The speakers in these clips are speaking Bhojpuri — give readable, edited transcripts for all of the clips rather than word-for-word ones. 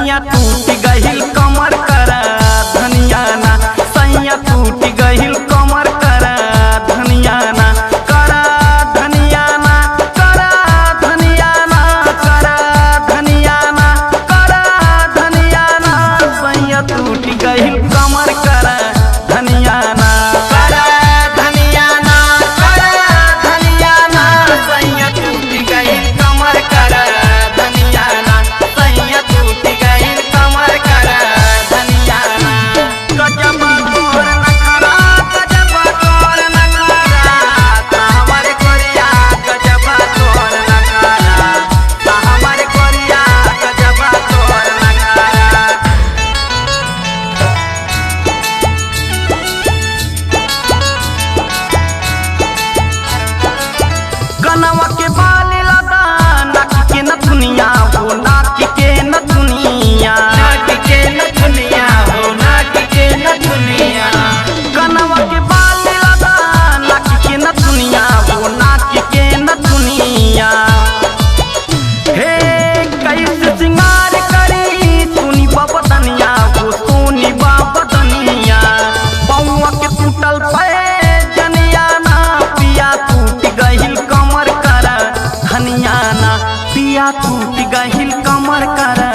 सैया टूट गहिल कमर करा धनिया ना, सैया टूट गहिल कमर करा धनिया ना, करा धनिया ना, करा धनिया ना, करा धनिया ना, करा धनिया ना, सैया टूट गहिल कमर करा धनिया ना, करा धनिया ना, करा धनिया ना, सैया टूट गहिल कमर करा धनिया ना, सैया टूट गहिल कमर करा धनिया ना। गजब तोर नखरा, गजब तोर नखरा, हमर कोरिया गजब तोर नखरा, हमर कोरिया गजब तोर नखरा। कनवा के बाल लगा नाक के न दुनिया हो, नाक के न दुनिया, नाक के न दुनिया हो, नाक के न दुनिया। कनवा के बाल लगा नाक के न दुनिया हो, नाक के न दुनिया। हे कैसे सिंगार करी सुनी बाबा दनिया हो, सुनी बाबा दनिया। पौवा के टूटल पे जनिया ना, पिया टूट गहिल कमर करा धनिया ना, पिया टूट गहिल कमर करा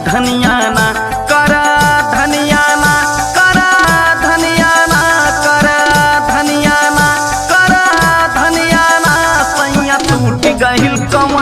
धनिया ना, करा धनिया ना, करा धनिया ना, करा धनिया ना, करा धनिया ना, सैया टूट गहिल कमर